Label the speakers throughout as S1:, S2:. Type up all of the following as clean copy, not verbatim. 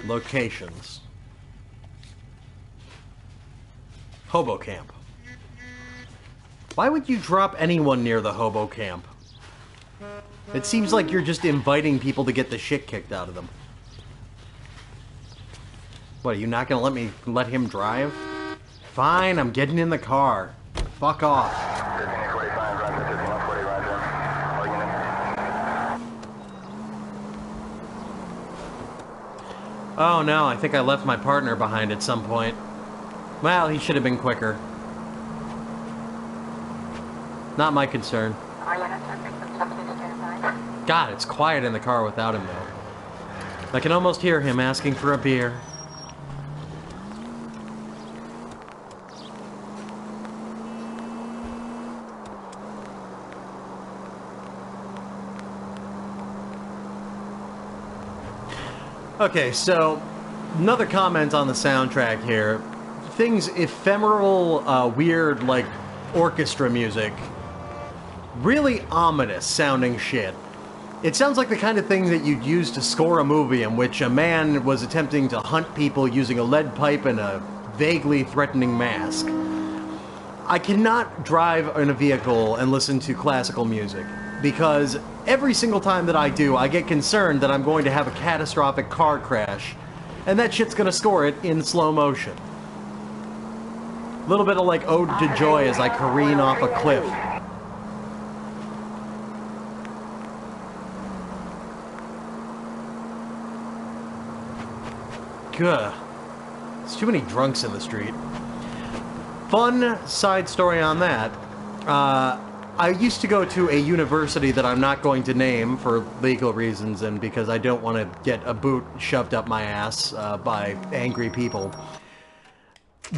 S1: Locations. Hobo camp. Why would you drop anyone near the hobo camp? It seems like you're just inviting people to get the shit kicked out of them. What, are you not gonna let him drive? Fine, I'm getting in the car. Fuck off. Oh no, I think I left my partner behind at some point. Well, he should have been quicker. Not my concern. God, it's quiet in the car without him, though. I can almost hear him asking for a beer. Okay, so another comment on the soundtrack here. Things ephemeral, weird, like, orchestra music. Really ominous sounding shit. It sounds like the kind of thing that you'd use to score a movie in which a man was attempting to hunt people using a lead pipe and a vaguely threatening mask. I cannot drive in a vehicle and listen to classical music, because every single time that I do, I get concerned that I'm going to have a catastrophic car crash, and that shit's gonna score it in slow motion. A little bit of like Ode to Joy as I careen off a cliff. Gah. There's too many drunks in the street. Fun side story on that. I used to go to a university that I'm not going to name for legal reasons and because I don't want to get a boot shoved up my ass by angry people.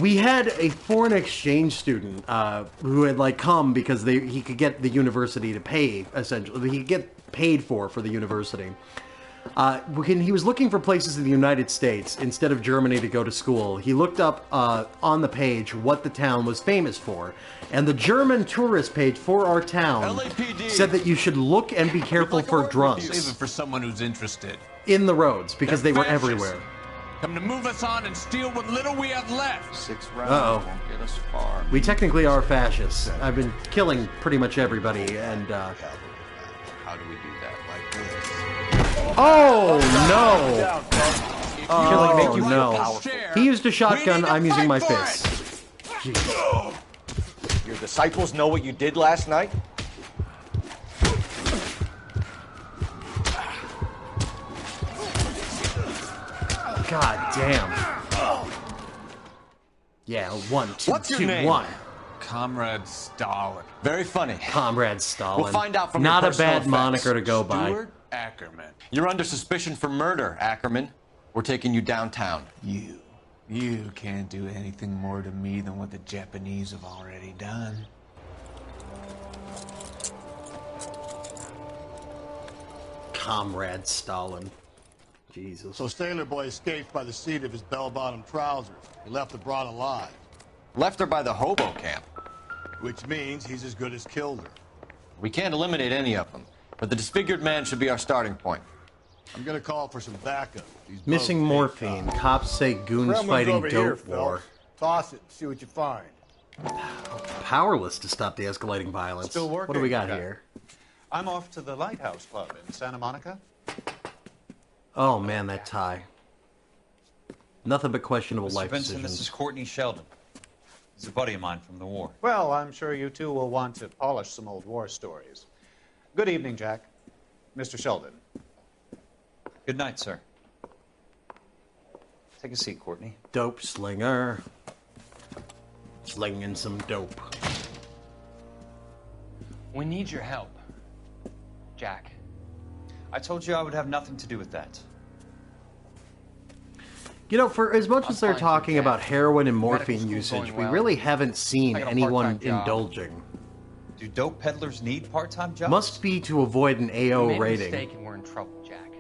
S1: We had a foreign exchange student who had like come because he could get the university to pay, essentially. He could get paid for the university. When he was looking for places in the United States instead of Germany to go to school, he looked up on the page what the town was famous for. And the German tourist page for our town said that you should look and be careful for drunks.
S2: Save it for someone who's interested.
S1: In the roads, because they were everywhere.
S2: Come to move us on and steal what little we have left.
S3: 6 rounds won't get us far.
S1: We technically are fascists. I've been killing pretty much everybody, and
S3: How do we do that? Like this.
S1: Oh no! Oh no! He used a shotgun. I'm using my fist. Jeez.
S4: Your disciples know what you did last night?
S1: God damn. Yeah, 1, 2,
S4: What's your
S1: 2,
S4: name?
S1: 1.
S2: Comrade Stalin.
S4: Very funny.
S1: Comrade Stalin.
S4: We'll find out from
S1: Not
S4: your
S1: a bad
S4: personal
S1: moniker to go by.
S2: Stuart Ackerman.
S4: You're under suspicion for murder, Ackerman. We're taking you downtown.
S2: You can't do anything more to me than what the Japanese have already done.
S1: Comrade Stalin. Jesus.
S5: So Sailor Boy escaped by the seat of his bell-bottom trousers. He left the broad alive.
S4: Left her by the hobo camp.
S5: Which means he's as good as killed her.
S4: We can't eliminate any of them, but the disfigured man should be our starting point.
S5: I'm gonna call for some backup. These
S1: Missing
S5: boats
S1: morphine.
S5: ain't
S1: Cops say goons
S5: Kremlin's
S1: fighting
S5: over here,
S1: dope war.
S5: Phelps. Toss it and see what you find.
S1: Powerless to stop the escalating violence.
S6: Still working,
S1: What do we got
S6: okay.
S1: here?
S6: I'm off to the Lighthouse Club in Santa Monica.
S1: Oh man, that tie. Nothing but questionable
S7: Mr.
S1: life
S7: Vincent,
S1: decisions.
S7: this is Courtney Sheldon. He's a buddy of mine from the war.
S6: Well, I'm sure you two will want to polish some old war stories. Good evening, Jack. Mr. Sheldon.
S7: Good night, sir. Take a seat, Courtney.
S1: Dope slinger. Slinging some dope.
S8: We need your help, Jack.
S7: I told you I would have nothing to do with that.
S1: You know, for as much
S8: I'm
S1: as they're
S8: fine,
S1: talking
S8: Jack.
S1: about heroin and
S8: Medical
S1: morphine
S8: school's
S1: usage,
S8: going
S1: we
S8: well.
S1: really haven't seen
S8: I got a
S1: anyone
S8: part-time job.
S1: indulging.
S7: Do dope peddlers need part-time jobs?
S1: Must be to avoid an
S8: We
S1: AO
S8: made a
S1: rating.
S8: mistake and we're in trouble, Jack.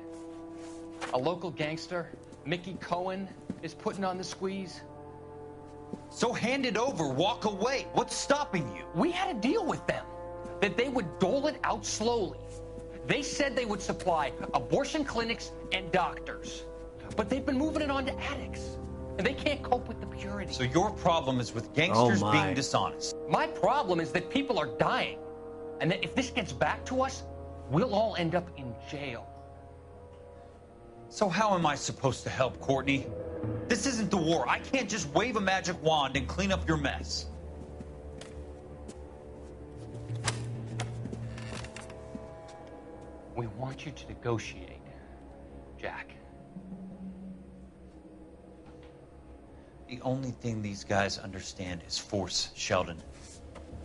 S8: A local gangster, Mickey Cohen, is putting on the squeeze.
S7: So hand it over, walk away. What's stopping you?
S8: We had a deal with them that they would dole it out slowly. They said they would supply abortion clinics and doctors. but they've been moving it on to addicts. And they can't cope with the purity.
S7: So your problem is with gangsters
S1: Oh,
S7: being dishonest.
S8: My problem is that people are dying. And that if this gets back to us, we'll all end up in jail.
S7: So how am I supposed to help, Courtney? This isn't the war. I can't just wave a magic wand and clean up your mess.
S8: We want you to negotiate, Jack.
S7: The only thing these guys understand is force, Sheldon.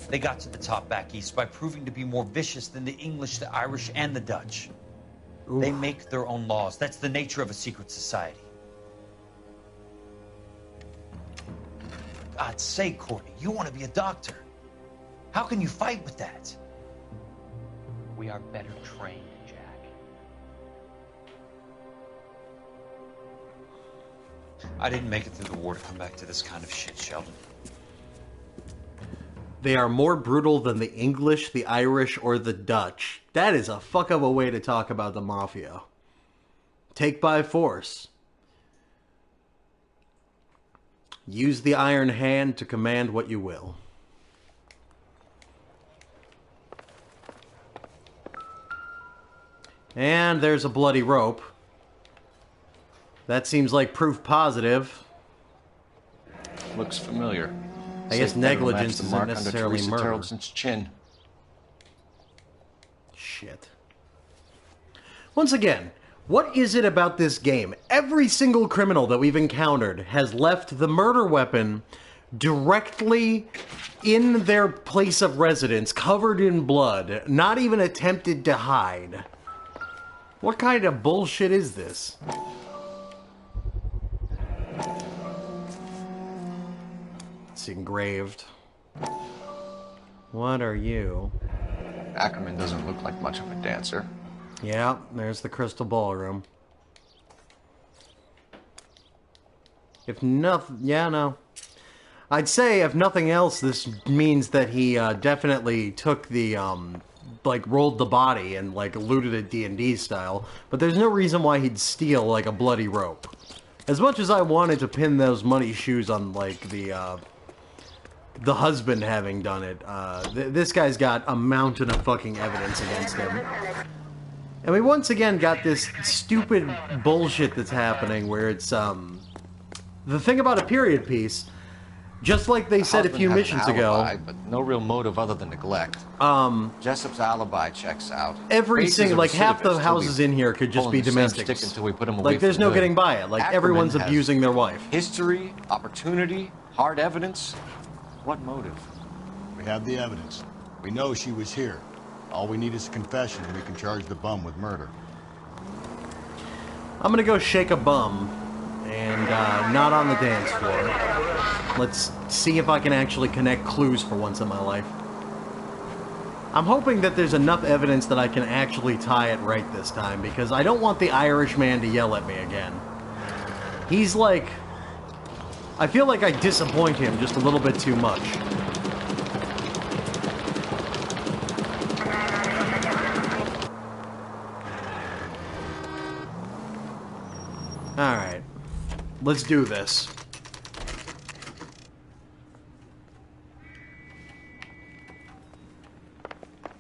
S7: They got to the top back east by proving to be more vicious than the English, the Irish, and the Dutch.
S1: Oof.
S7: They make their own laws. That's the nature of a secret society. For God's sake, Courtney, you want to be a doctor. How can you fight with that?
S8: We are better trained, Jack.
S7: I didn't make it through the war to come back to this kind of shit, Sheldon.
S1: They are more brutal than the English, the Irish, or the Dutch. That is a fuck of a way to talk about the mafia. Take by force. Use the iron hand to command what you will. And there's a bloody rope. That seems like proof positive.
S4: Looks familiar.
S1: I guess
S4: Safe better
S1: negligence
S4: match the
S1: isn't
S4: mark under
S1: necessarily
S4: Teresa
S1: murder.
S4: Terrelson's chin.
S1: Shit. Once again, what is it about this game? Every single criminal that we've encountered has left the murder weapon directly in their place of residence, covered in blood, not even attempted to hide. What kind of bullshit is this? It's engraved. What are you?
S4: Ackerman doesn't look like much of a dancer.
S1: Yeah, there's the crystal ballroom. If nothing, yeah, no. I'd say, if nothing else, this means that he definitely took the, like, rolled the body and, like, looted it D&D style. But there's no reason why he'd steal, like, a bloody rope. As much as I wanted to pin those muddy shoes on, like, the husband having done it, this guy's got a mountain of fucking evidence against him. And we once again got this stupid bullshit that's happening where it's, the thing about a period piece, just like they said a few missions ago,
S4: but no real motive other than neglect. Jessup's alibi checks out.
S1: every
S4: Bases
S1: single,
S4: are
S1: like, half the
S4: recidivists.
S1: houses
S4: He'll
S1: in here could just be
S4: pulling the same stick
S1: domestics.
S4: until we put him away
S1: Like, there's
S4: for
S1: no
S4: good.
S1: getting by it. Like,
S4: Ackerman
S1: everyone's
S4: has
S1: abusing their wife.
S4: History, opportunity, hard evidence. What motive?
S5: We have the evidence. We know she was here. All we need is a confession, and we can charge the bum with murder.
S1: I'm gonna go shake a bum, and not on the dance floor. Let's see if I can actually connect clues for once in my life. I'm hoping that there's enough evidence that I can actually tie it right this time, because I don't want the Irish man to yell at me again. He's like... I feel like I disappoint him just a little bit too much. Alright. Let's do this.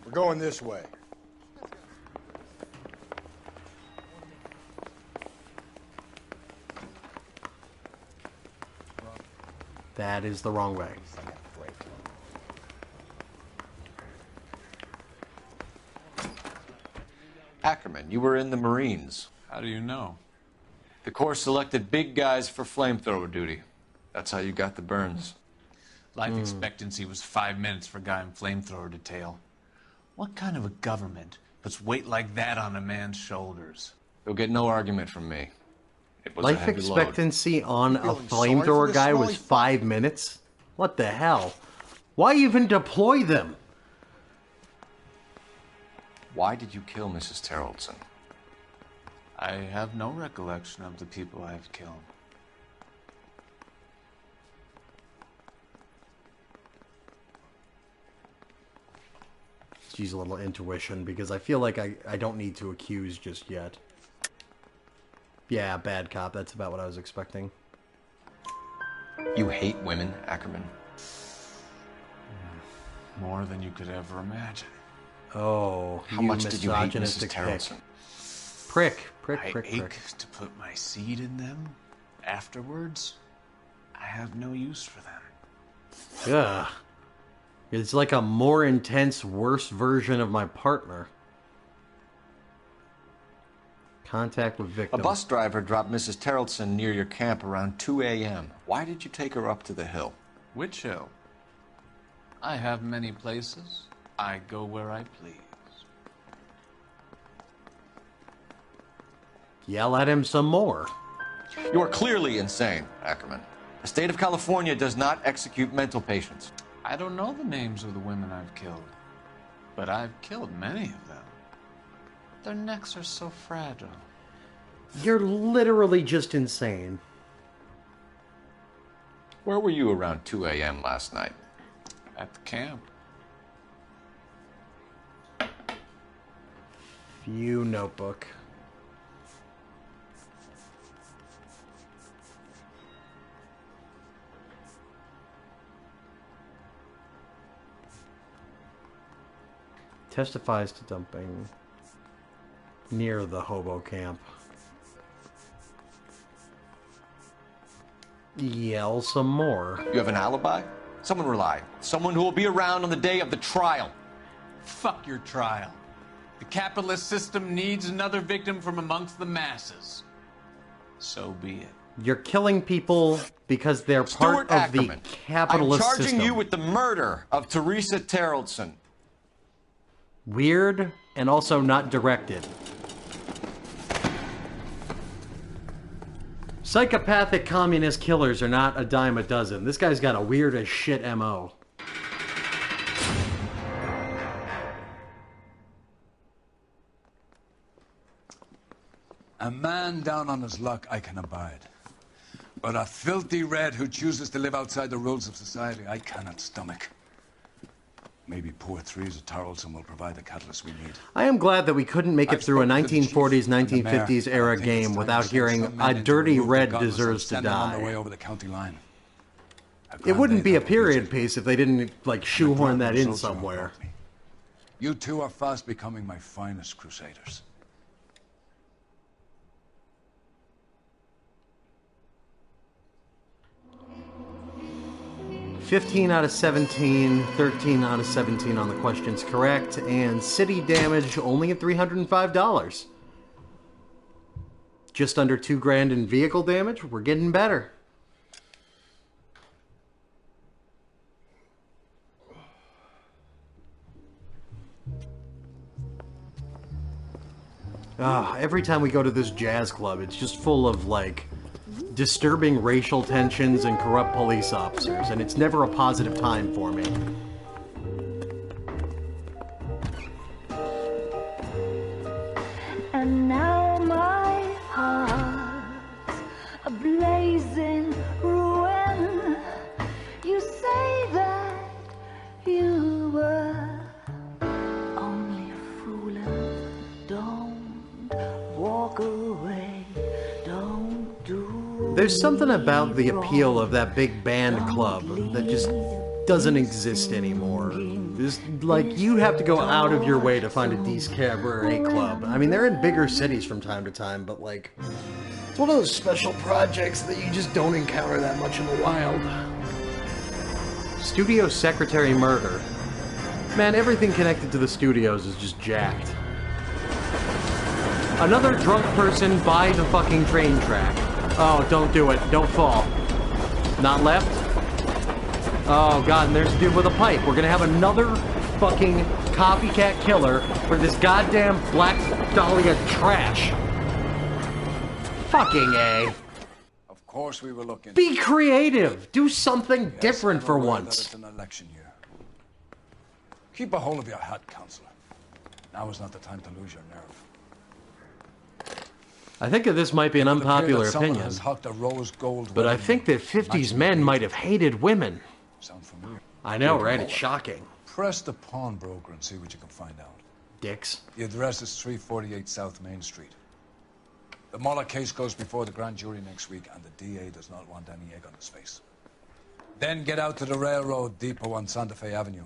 S5: We're going this way.
S1: That is the wrong way.
S4: Ackerman, you were in the Marines.
S2: How do you know?
S4: The Corps selected big guys for flamethrower duty. That's how you got the burns.
S2: Life expectancy was 5 minutes for a guy in flamethrower detail. What kind of a government puts weight like that on a man's shoulders?
S4: You'll get no argument from me. It was a
S1: Life
S4: heavy load.
S1: expectancy on a
S5: Feeling sorry for
S1: flamethrower
S5: this
S1: guy
S5: smelly
S1: was
S5: fuck?
S1: 5 minutes? What the hell? Why even deploy them?
S4: Why did you kill Mrs. Terrelson?
S2: I have no recollection of the people I have killed.
S1: Let's use a little intuition, because I feel like I don't need to accuse just yet. Yeah, bad cop. That's about what I was expecting.
S4: You hate women, Ackerman?
S2: More than you could ever imagine.
S1: Oh,
S4: How much did you hate Mrs. Terrelson?
S1: Prick.
S2: I ache to put my seed in them. Afterwards, I have no use for them.
S1: Ugh. It's like a more intense, worse version of my partner. Contact with victim.
S4: A bus driver dropped Mrs. Terrelson near your camp around 2 a.m. Why did you take her up to the hill?
S2: Which hill? I have many places. I go where I please.
S1: Yell at him some more.
S4: You are clearly insane, Ackerman. The state of California does not execute mental patients.
S2: I don't know the names of the women I've killed, but I've killed many of them. Their necks are so fragile.
S1: You're literally just insane.
S4: Where were you around 2 a.m. last night?
S2: At the camp.
S1: View notebook. Testifies to dumping near the hobo camp. Yell some more.
S4: You have an alibi? Someone rely. Someone who will be around on the day of the trial.
S2: Fuck your trial. The capitalist system needs another victim from amongst the masses. So be it.
S1: You're killing people because they're part
S4: Stuart
S1: of
S4: Ackerman,
S1: the capitalist
S4: I'm charging
S1: system.
S4: you with the murder of Teresa Terrelson.
S1: Weird and also not directed. Psychopathic communist killers are not a dime a dozen. This guy's got a weird as shit MO.
S9: A man down on his luck I can abide. But a filthy red who chooses to live outside the rules of society I cannot stomach. Maybe poor Teresa Terrelson will provide the catalyst we need.
S1: I am glad that we couldn't make it through a 1940s, 1950s era game without hearing a dirty red deserves to die.
S9: Over the county line.
S1: It wouldn't be a period piece if they didn't, like, shoehorn that in somewhere.
S9: You two are fast becoming my finest crusaders.
S1: 15 out of 17, 13 out of 17 on the questions correct, and city damage only at $305. Just under $2,000 in vehicle damage. We're getting better. Every time we go to this jazz club, it's just full of, like, disturbing racial tensions and corrupt police officers, and it's never a positive time for me.
S10: And now my heart's a blazing ruin. You say that you were only fooling. Don't walk away. Don't do.
S1: There's something about the appeal of that big band club that just doesn't exist anymore. There's, like, you have to go out of your way to find a D's Cabaret club. I mean, they're in bigger cities from time to time, but, like, it's one of those special projects that you just don't encounter that much in the wild. Studio secretary murder. Man, everything connected to the studios is just jacked. Another drunk person by the fucking train track. Oh, don't do it. Don't fall. Not left? Oh, God, and there's a dude with a pipe. We're gonna have another fucking copycat killer for this goddamn Black Dahlia trash. Fucking A.
S9: Of course we were looking.
S1: Be creative. Do something different for
S9: I'm aware
S1: once.
S9: that it's an election year. Keep a hold of your hat, Counselor. Now is not the time to lose your nerve.
S1: I think that this might be an unpopular opinion, but I think that 50s men might have hated women.
S9: Sound familiar?
S1: I know, right? It's shocking.
S9: Press the pawnbroker and see what you can find out.
S1: Dicks.
S9: The address is 348 South Main Street. The Muller case goes before the grand jury next week, and the DA does not want any egg on his face. Then get out to the railroad depot on Santa Fe Avenue.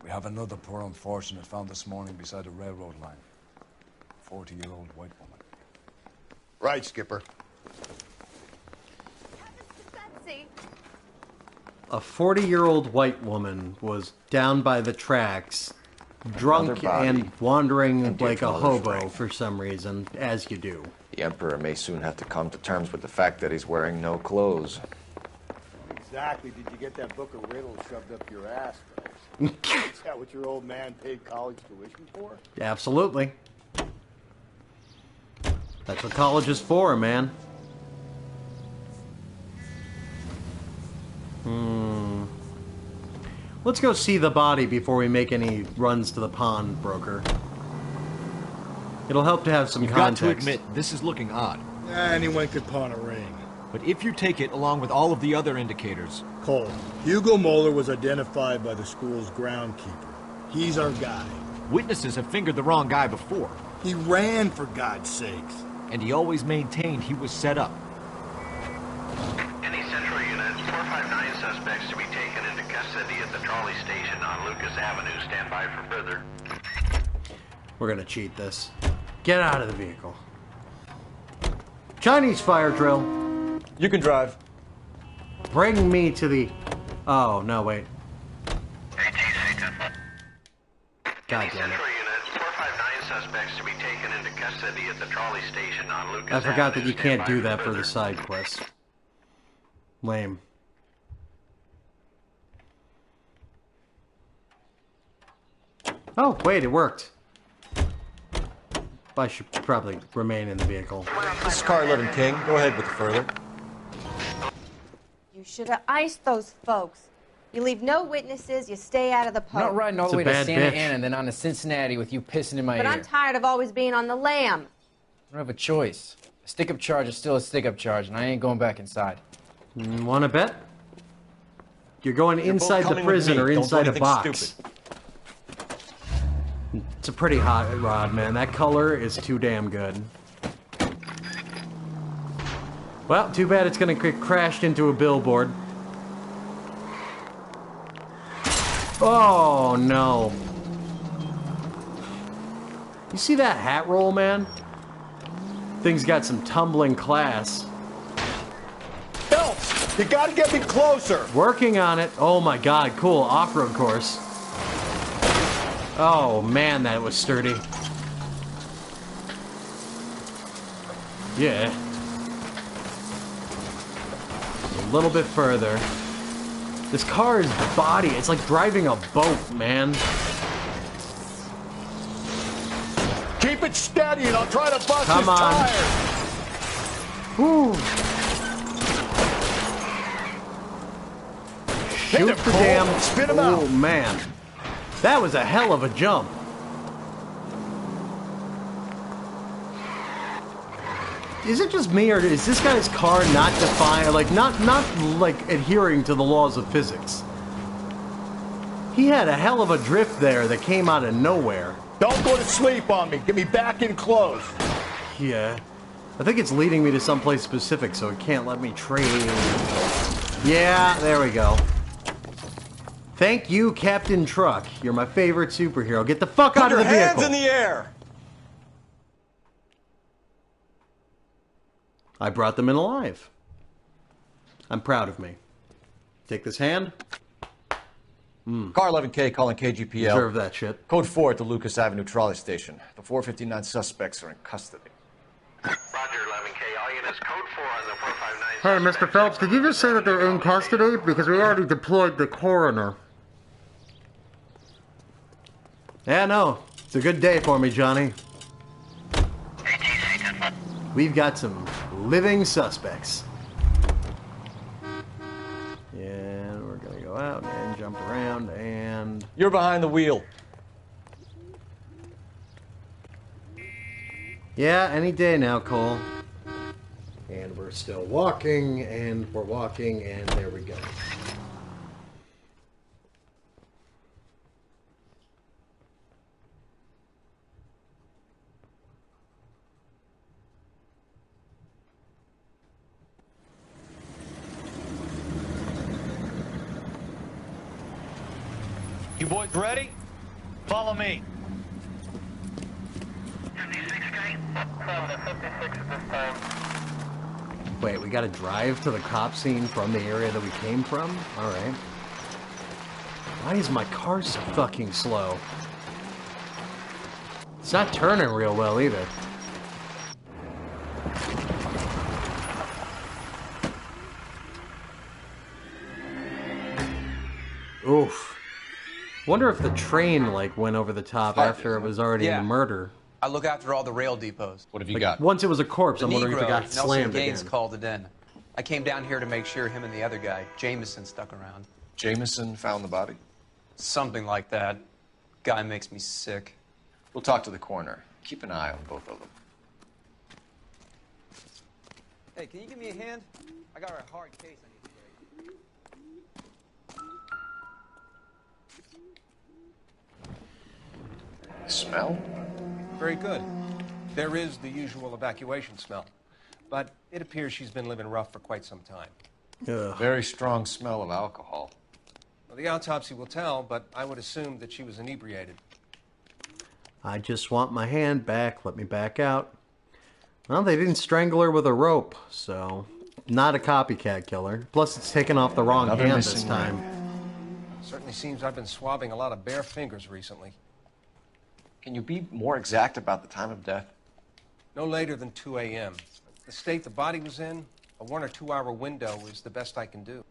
S9: We have another poor unfortunate found this morning beside a railroad line. 40-year-old white woman.
S5: Right, Skipper.
S1: A 40-year-old white woman was down by the tracks, drunk and wandering like a hobo for some reason, as you do.
S4: The Emperor may soon have to come to terms with the fact that he's wearing no clothes.
S5: Exactly. Did you get that book of riddles shoved up your ass, Is that what your old man paid college tuition for?
S1: Absolutely. That's what college is for, man. Let's go see the body before we make any runs to the pond, broker. It'll help to have some context.
S11: Got to admit, this is looking odd.
S5: Anyone could pawn a ring.
S11: But if you take it along with all of the other indicators...
S5: Cole, Hugo Moeller was identified by the school's groundkeeper. He's our guy.
S11: Witnesses have fingered the wrong guy before.
S5: He ran, for God's sakes.
S11: And he always maintained he was set up.
S12: Any central unit, 459 suspects to be taken into custody at the trolley station on Lucas Avenue. Stand by for further.
S1: We're gonna cheat this. Get out of the vehicle. Chinese fire drill.
S4: You can drive.
S1: Bring me to the... Oh, no, wait. God damn it.
S12: Suspects to be taken into custody at the trolley station on Lucas
S1: I forgot that
S12: Avenue.
S1: you can't do that for the side quest. Lame. Oh, wait, it worked. I should probably remain in the vehicle.
S4: This is car 11 King. Go ahead with the further.
S13: You should have iced those folks. You leave no witnesses, you stay out of the
S14: I'm not
S13: post.
S14: riding all the way to Santa Ana and then on to Cincinnati with you pissing in my ear.
S13: But I'm tired of always being on the lam.
S14: I don't have a choice. A stick-up charge is still a stick-up charge, and I ain't going back inside.
S1: Want to bet? You're going inside the prison or inside a box.
S4: Stupid.
S1: It's a pretty hot rod, man. That color is too damn good. Well, too bad it's going to get crashed into a billboard. Oh, no. You see that hat roll, man? Thing's got some tumbling class.
S5: Phelps, you gotta get me closer.
S1: Working on it. Oh my god, cool. Off-road course. Oh man, that was sturdy. Yeah. A little bit further. This car's body, it's like driving a boat, man.
S5: Keep it steady and I'll try to bust
S1: Come
S5: his
S1: on.
S5: tires.
S1: Woo. Shoot the damn...
S5: Spin him
S1: oh,
S5: out.
S1: man. That was a hell of a jump. Is it just me, or is this guy's car not defying, like, not like adhering to the laws of physics? He had a hell of a drift there that came out of nowhere.
S5: Don't go to sleep on me. Get me back in close.
S1: Yeah. I think it's leading me to someplace specific, so it can't let me trade. Yeah, there we go. Thank you, Captain Truck. You're my favorite superhero. Get the fuck out of the vehicle.
S4: Put your hands in the air.
S1: I brought them in alive. I'm proud of me. Take this hand.
S4: Car 11K calling KGPL.
S1: Deserve that shit.
S4: Code 4 at the Lucas Avenue trolley station. The 459 suspects are in custody.
S12: Roger, 11K. All units, code 4 on the 459.
S1: Hey, Mr. Phelps, did you just say that they're in custody? Because we already deployed the coroner. Yeah, no. It's a good day for me, Johnny. We've got some living suspects. And we're gonna go out and jump around and...
S4: You're behind the wheel.
S1: Yeah, any day now, Cole. And we're still walking, and we're walking, and there we go.
S7: You boys ready? Follow me.
S12: 56 at this time.
S1: Wait, we gotta drive to the cop scene from the area that we came from? Alright. Why is my car so fucking slow? It's not turning real well either. Oof. Wonder if the train, like, went over the top after it was already in the murder.
S15: I look after all the rail depots.
S4: What have you got?
S1: Once it was a corpse, I'm wondering if it
S15: Negro,
S1: got
S15: Nelson
S1: slammed
S15: Gaines
S1: again.
S15: called it in. I came down here to make sure him and the other guy, Jameson, stuck around.
S4: Jameson found the body?
S15: Something like that. Guy makes me sick.
S4: We'll talk to the coroner. Keep an eye on both of them.
S15: Hey, can you give me a hand? I got a hard case I need to break.
S4: Smell?
S16: Very good. There is the usual evacuation smell, but it appears she's been living rough for quite some time.
S4: Very strong smell of alcohol.
S16: Well, the autopsy will tell, but I would assume that she was inebriated.
S1: I just want my hand back. Let me back out. Well, they didn't strangle her with a rope, so not a copycat killer. Plus, it's taken off the wrong hand this time.
S16: Certainly seems I've been swabbing a lot of bare fingers recently.
S4: Can you be more exact about the time of death?
S16: No later than 2 a.m. The state the body was in, a 1 or 2 hour window is the best I can do.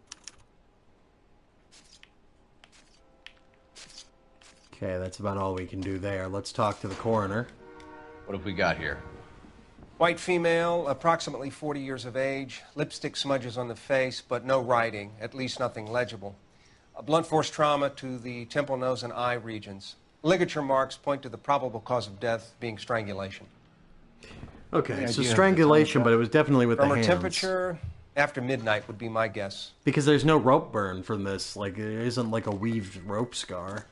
S1: Okay, that's about all we can do there. Let's talk to the coroner.
S4: What have we got here?
S16: White female, approximately 40 years of age, lipstick smudges on the face, but no writing, at least nothing legible. A blunt force trauma to the temple, nose, and eye regions. Ligature marks point to the probable cause of death being strangulation.
S1: Okay, so strangulation, but it was definitely with the
S16: Thermal
S1: hands.
S16: temperature, after midnight would be my guess.
S1: Because there's no rope burn from this. Like, there isn't like a weaved rope scar.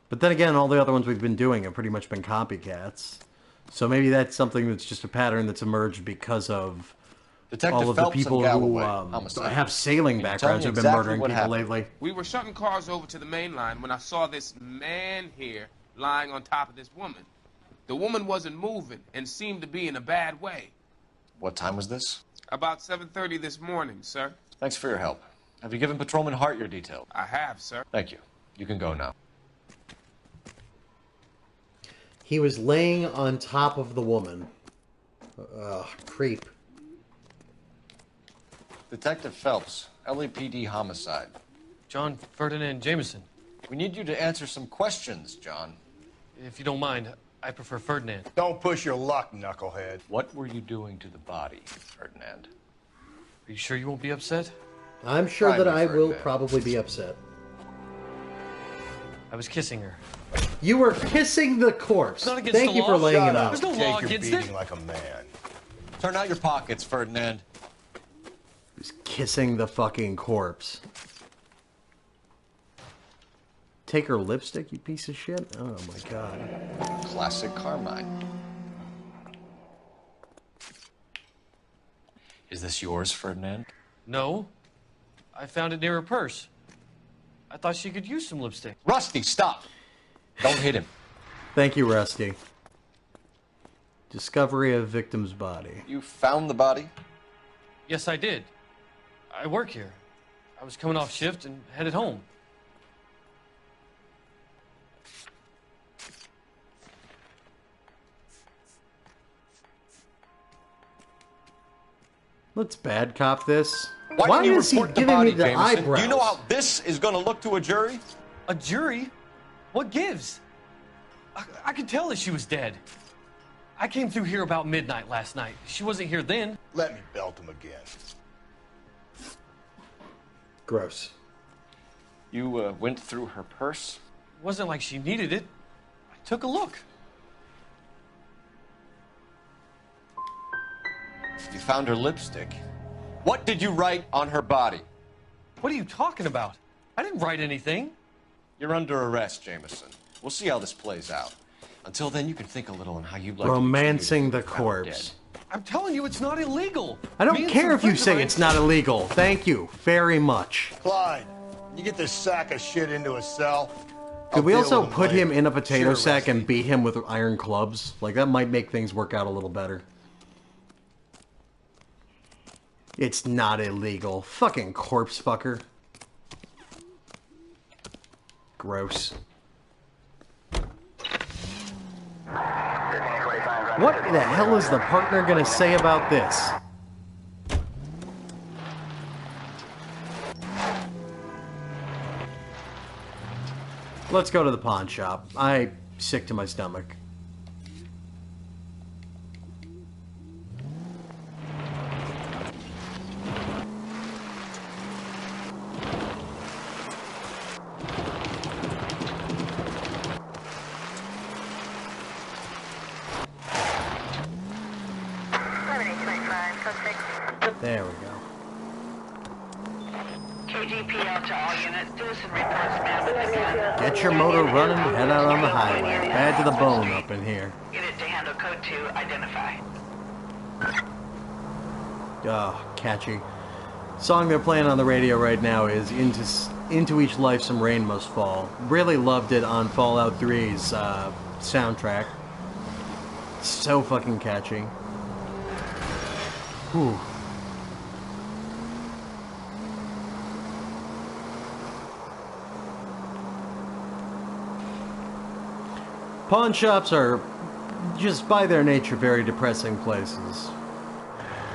S1: But then again, all the other ones we've been doing have pretty much been copycats. So maybe that's something that's just a pattern that's emerged because of all of the people who have sailing backgrounds who've been murdering people lately.
S17: We were shutting cars over to the main line when I saw this man here lying on top of this woman. The woman wasn't moving and seemed to be in a bad way.
S4: What time was this?
S17: About 7:30 this morning, sir.
S4: Thanks for your help. Have you given Patrolman Hart your details?
S17: I have, sir.
S4: Thank you. You can go now.
S1: He was laying on top of the woman. Creep.
S4: Detective Phelps, LAPD homicide.
S8: John Ferdinand Jameson.
S4: We need you to answer some questions, John.
S8: If you don't mind, I prefer Ferdinand.
S5: Don't push your luck, knucklehead.
S4: What were you doing to the body, Ferdinand?
S8: Are you sure you won't be upset?
S1: I'm sure that I will probably be upset.
S8: I was kissing her.
S1: You were kissing the corpse.
S8: Not against
S1: Thank
S8: the
S1: you for
S8: law.
S1: laying
S8: Shut
S1: it
S8: up.
S1: out.
S8: There's no law against it.
S5: Like a man.
S4: Turn out your pockets, Ferdinand.
S1: He was kissing the fucking corpse. Take her lipstick, you piece of shit? Oh my god.
S4: Classic Carmine. Is this yours, Ferdinand?
S8: No. I found it near her purse. I thought she could use some lipstick.
S4: Rusty, stop! Don't hit him.
S1: Thank you, Rusty. Discovery of victim's body.
S4: You found the body?
S8: Yes, I did. I work here. I was coming off shift and headed home.
S1: Let's bad cop this.
S4: Why didn't you
S1: is he
S4: report the
S1: giving
S4: body,
S1: me the
S4: Jameson?
S1: eyebrows?
S4: Do you know how this is going to look to a jury?
S8: A jury? What gives? I could tell that she was dead. I came through here about midnight last night. She wasn't here then.
S5: Let me belt him again.
S1: Gross.
S4: You went through her purse?
S8: It wasn't like she needed it. I took a look.
S4: You found her lipstick. What did you write on her body?
S8: What are you talking about? I didn't write anything.
S4: You're under arrest, Jameson. We'll see how this plays out. Until then, you can think a little on how you'd like
S1: Romancing the
S4: to be found
S1: corpse.
S4: dead.
S8: I'm telling you, it's not illegal.
S1: I
S8: Me
S1: don't
S8: and
S1: care
S8: some
S1: if you
S8: friends of
S1: say
S8: mine-
S1: it's not illegal. Thank you very much.
S5: Clyde, You get this sack of shit into a cell.
S1: Could we
S5: I'll
S1: also
S5: deal with him
S1: put
S5: later.
S1: him in a potato
S5: Sure,
S1: sack
S5: Rusty.
S1: and beat him with iron clubs? Like, that might make things work out a little better. It's not illegal. Fucking corpse fucker. Gross. What the hell is the partner gonna say about this? Let's go to the pawn shop. I'm sick to my stomach. There we go.
S12: KGPL to all units. Citizen reports man with a gun.
S1: Get your motor running, head out on the highway. Bad to the bone up in here.
S12: Unit to handle code 2, identify.
S1: Oh, catchy. Song they're playing on the radio right now is Into Each Life Some Rain Must Fall. Really loved it on Fallout 3's soundtrack. So fucking catchy. Whew. Pawn shops are, just by their nature, very depressing places.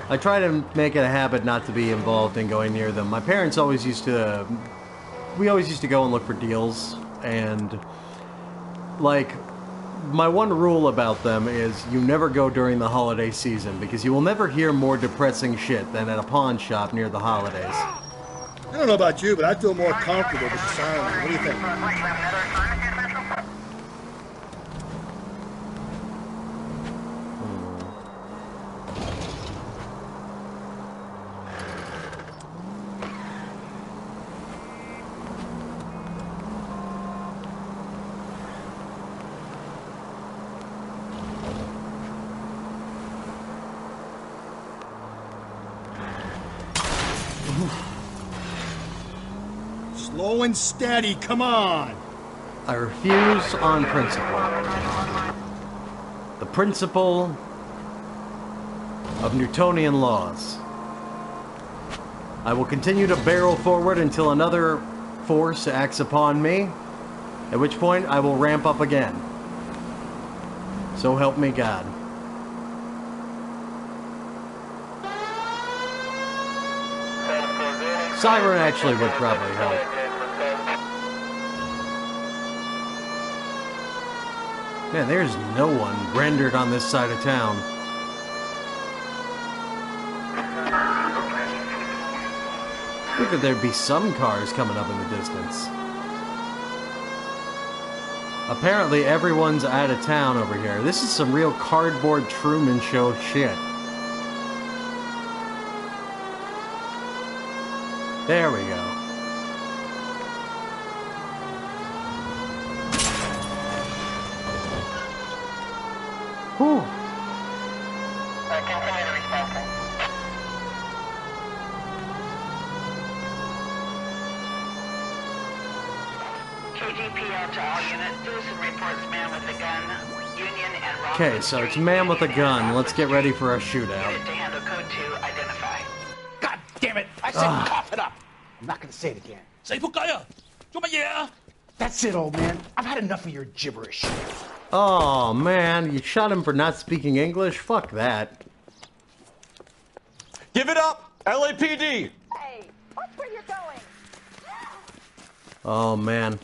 S1: I try to make it a habit not to be involved in going near them. My parents always used to... We always used to go and look for deals, and... Like, my one rule about them is you never go during the holiday season, because you will never hear more depressing shit than at a pawn shop near the holidays.
S5: I don't know about you, but I feel more comfortable with the sound. What do you think? Slow and steady, come on!
S1: I refuse on principle. The principle of Newtonian laws. I will continue to barrel forward until another force acts upon me, at which point I will ramp up again. So help me God. Siren actually would probably help. Man, there's no one rendered on this side of town. I think that there'd be some cars coming up in the distance. Apparently everyone's out of town over here. This is some real cardboard Truman Show shit. There we go. Whew.
S12: Continue to respond. KGPL to all units. Citizen reports man with a gun. Union and Rockland
S1: Okay, so it's man with a gun. Let's get ready for a shootout.
S12: Unit to handle code 2, identify.
S18: God damn it! I said cough it up! I'm not gonna say it again. Say That's it, old man. I've had enough of your gibberish.
S1: Oh man, you shot him for not speaking English? Fuck that.
S4: Give it up! LAPD!
S10: Hey, watch where you're going.
S1: Oh man.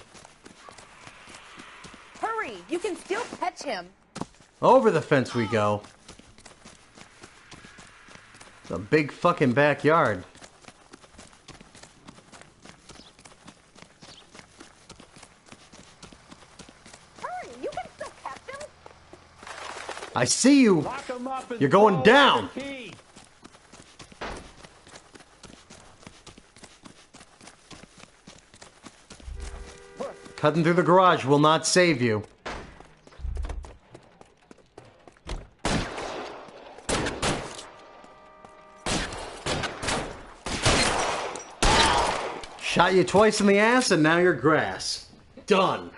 S13: Hurry! You can still catch him.
S1: Over the fence we go. It's a big fucking backyard.
S10: Hurry! You can still catch him.
S1: I see you. You're going down. Cutting through the garage will not save you. Shot you twice in the ass and now you're grass. Done.